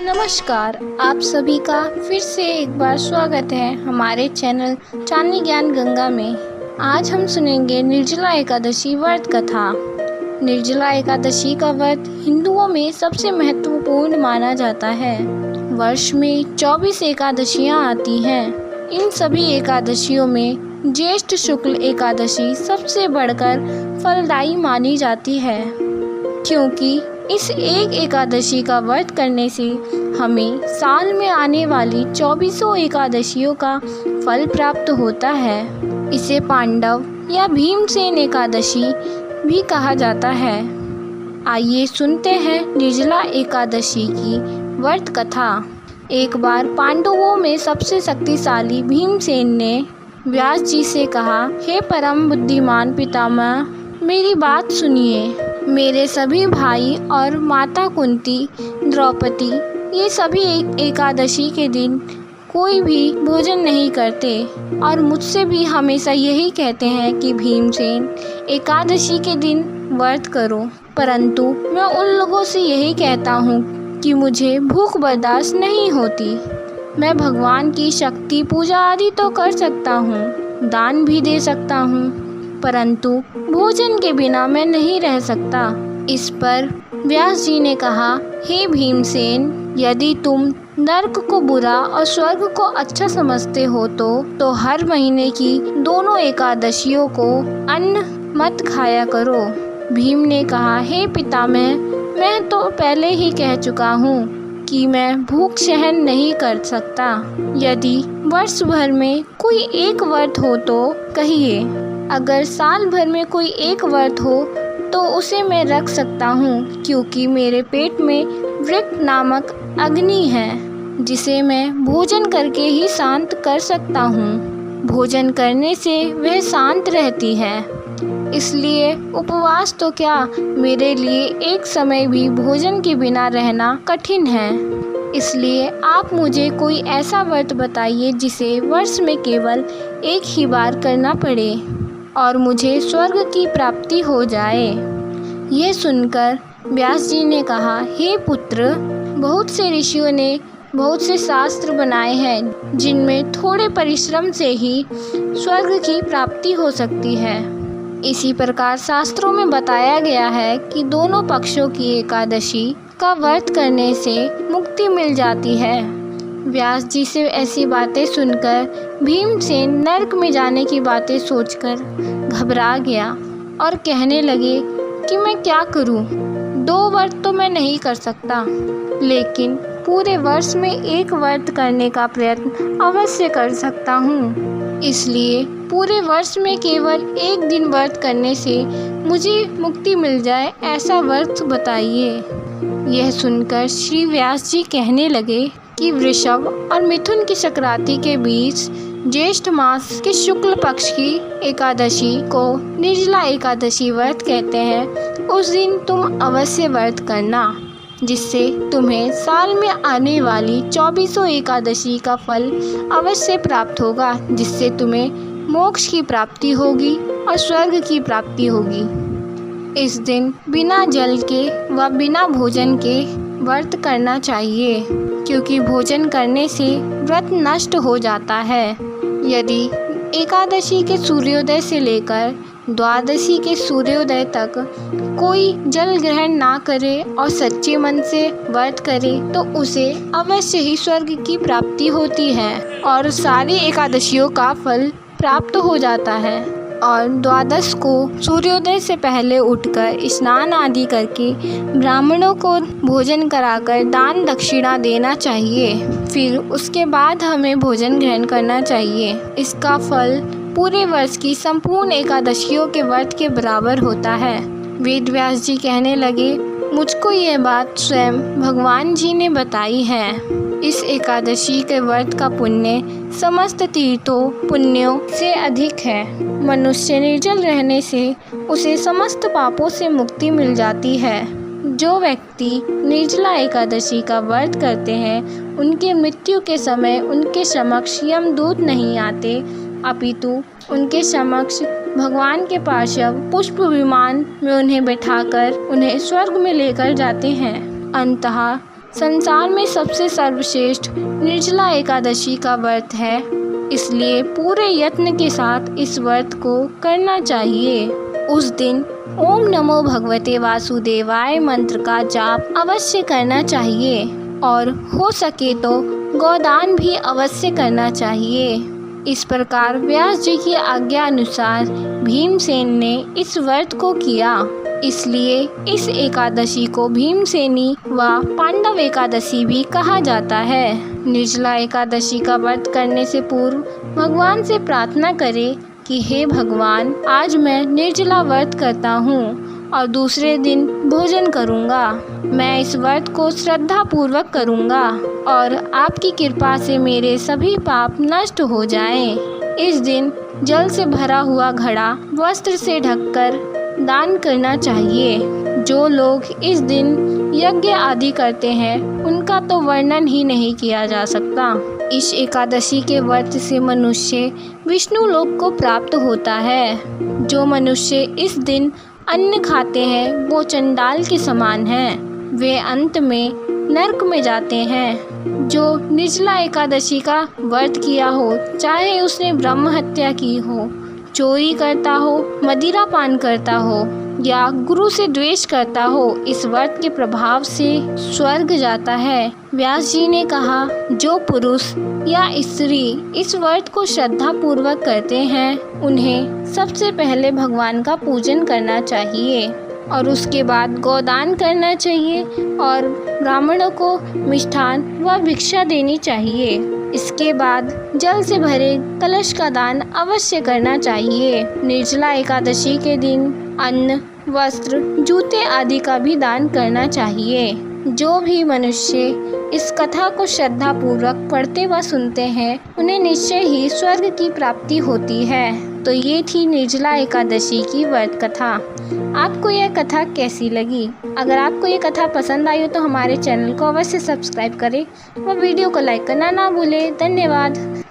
नमस्कार, आप सभी का फिर से एक बार स्वागत है हमारे चैनल चांदनी ज्ञान गंगा में। आज हम सुनेंगे निर्जला एकादशी व्रत कथा। निर्जला एकादशी का व्रत हिंदुओं में सबसे महत्वपूर्ण माना जाता है। वर्ष में 24 एकादशियां आती हैं। इन सभी एकादशियों में ज्येष्ठ शुक्ल एकादशी सबसे बढ़कर फलदायी मानी जाती है, क्योंकि इस एक एकादशी का व्रत करने से हमें साल में आने वाली 24 एकादशियों का फल प्राप्त होता है। इसे पांडव या भीमसेन एकादशी भी कहा जाता है। आइए सुनते हैं निर्जला एकादशी की व्रत कथा। एक बार पांडवों में सबसे शक्तिशाली भीमसेन ने व्यास जी से कहा, हे परम बुद्धिमान पितामह, मेरी बात सुनिए। मेरे सभी भाई और माता कुंती, द्रौपदी, ये सभी एकादशी के दिन कोई भी भोजन नहीं करते और मुझसे भी हमेशा यही कहते हैं कि भीमसेन एकादशी के दिन व्रत करो, परंतु मैं उन लोगों से यही कहता हूँ कि मुझे भूख बर्दाश्त नहीं होती। मैं भगवान की शक्ति पूजा आदि तो कर सकता हूँ, दान भी दे सकता हूँ, परंतु भोजन के बिना मैं नहीं रह सकता। इस पर व्यास जी ने कहा, हे भीमसेन, यदि तुम नरक को बुरा और स्वर्ग को अच्छा समझते हो तो हर महीने की दोनों एकादशियों को अन्न मत खाया करो। भीम ने कहा, हे पितामह, मैं तो पहले ही कह चुका हूँ कि मैं भूख सहन नहीं कर सकता। यदि वर्ष भर में कोई एक व्रत हो तो कहिए। अगर साल भर में कोई एक व्रत हो तो उसे मैं रख सकता हूँ, क्योंकि मेरे पेट में वृक्क नामक अग्नि है, जिसे मैं भोजन करके ही शांत कर सकता हूँ। भोजन करने से वह शांत रहती है, इसलिए उपवास तो क्या, मेरे लिए एक समय भी भोजन के बिना रहना कठिन है। इसलिए आप मुझे कोई ऐसा व्रत बताइए जिसे वर्ष में केवल एक ही बार करना पड़े और मुझे स्वर्ग की प्राप्ति हो जाए। यह सुनकर व्यास जी ने कहा, हे पुत्र, बहुत से ऋषियों ने बहुत से शास्त्र बनाए हैं जिनमें थोड़े परिश्रम से ही स्वर्ग की प्राप्ति हो सकती है। इसी प्रकार शास्त्रों में बताया गया है कि दोनों पक्षों की एकादशी का व्रत करने से मुक्ति मिल जाती है। व्यास जी से ऐसी बातें सुनकर भीमसेन नरक में जाने की बातें सोचकर घबरा गया और कहने लगे कि मैं क्या करूं? 2 व्रत तो मैं नहीं कर सकता, लेकिन पूरे वर्ष में एक व्रत करने का प्रयत्न अवश्य कर सकता हूं। इसलिए पूरे वर्ष में केवल एक दिन व्रत करने से मुझे मुक्ति मिल जाए, ऐसा व्रत बताइए। यह सुनकर श्री व्यास जी कहने लगे कि वृषभ और मिथुन की संक्रांति के बीच ज्येष्ठ मास के शुक्ल पक्ष की एकादशी को निर्जला एकादशी व्रत कहते हैं। उस दिन तुम अवश्य व्रत करना, जिससे तुम्हें साल में आने वाली 24 एकादशी का फल अवश्य प्राप्त होगा, जिससे तुम्हें मोक्ष की प्राप्ति होगी और स्वर्ग की प्राप्ति होगी। इस दिन बिना जल के व बिना भोजन के व्रत करना चाहिए, क्योंकि भोजन करने से व्रत नष्ट हो जाता है। यदि एकादशी के सूर्योदय से लेकर द्वादशी के सूर्योदय तक कोई जल ग्रहण ना करे और सच्चे मन से व्रत करे तो उसे अवश्य ही स्वर्ग की प्राप्ति होती है और सारी एकादशियों का फल प्राप्त हो जाता है। और द्वादश को सूर्योदय से पहले उठकर स्नान आदि करके ब्राह्मणों को भोजन कराकर दान दक्षिणा देना चाहिए। फिर उसके बाद हमें भोजन ग्रहण करना चाहिए। इसका फल पूरे वर्ष की संपूर्ण एकादशियों के व्रत के बराबर होता है। वेद व्यास जी कहने लगे, मुझको यह बात स्वयं भगवान जी ने बताई है। इस एकादशी के व्रत का पुण्य समस्त तीर्थों पुण्यों से अधिक है। मनुष्य निर्जल रहने से उसे समस्त पापों से मुक्ति मिल जाती है। जो व्यक्ति निर्जला एकादशी का व्रत करते हैं, उनके मृत्यु के समय उनके समक्ष यमदूत नहीं आते, अपितु उनके समक्ष भगवान के पार्षद पुष्प विमान में उन्हें बैठाकर उन्हें स्वर्ग में लेकर जाते हैं। अंततः संसार में सबसे सर्वश्रेष्ठ निर्जला एकादशी का व्रत है, इसलिए पूरे यत्न के साथ इस व्रत को करना चाहिए। उस दिन ओम नमो भगवते वासुदेवाय मंत्र का जाप अवश्य करना चाहिए और हो सके तो गोदान भी अवश्य करना चाहिए। इस प्रकार व्यास जी की आज्ञा अनुसार भीमसेन ने इस व्रत को किया, इसलिए इस एकादशी को भीमसेनी व पांडव एकादशी भी कहा जाता है। निर्जला एकादशी का व्रत करने से पूर्व भगवान से प्रार्थना करें कि हे भगवान, आज मैं निर्जला व्रत करता हूँ और दूसरे दिन भोजन करूँगा। मैं इस व्रत को श्रद्धा पूर्वक करूँगा और आपकी कृपा से मेरे सभी पाप नष्ट हो जाएं। इस दिन जल से भरा हुआ घड़ा वस्त्र से ढककर दान करना चाहिए। जो लोग इस दिन यज्ञ आदि करते हैं उनका तो वर्णन ही नहीं किया जा सकता। इस एकादशी के व्रत से मनुष्य विष्णु लोक को प्राप्त होता है। जो मनुष्य इस दिन अन्न खाते हैं वो चंडाल के समान हैं, वे अंत में नरक में जाते हैं। जो निर्जला एकादशी का व्रत किया हो, चाहे उसने ब्रह्म हत्या की हो, चोरी करता हो, मदिरा पान करता हो या गुरु से द्वेष करता हो, इस व्रत के प्रभाव से स्वर्ग जाता है। व्यास जी ने कहा, जो पुरुष या स्त्री इस व्रत को श्रद्धा पूर्वक करते हैं उन्हें सबसे पहले भगवान का पूजन करना चाहिए और उसके बाद गोदान करना चाहिए और ब्राह्मणों को मिष्ठान व भिक्षा देनी चाहिए। इसके बाद जल से भरे कलश का दान अवश्य करना चाहिए। निर्जला एकादशी के दिन अन्न, वस्त्र, जूते आदि का भी दान करना चाहिए। जो भी मनुष्य इस कथा को श्रद्धा पूर्वक पढ़ते व सुनते हैं उन्हें निश्चय ही स्वर्ग की प्राप्ति होती है। तो ये थी निर्जला एकादशी की व्रत कथा। आपको यह कथा कैसी लगी? अगर आपको ये कथा पसंद आई हो तो हमारे चैनल को अवश्य सब्सक्राइब करें व वीडियो को लाइक करना ना भूलें। धन्यवाद।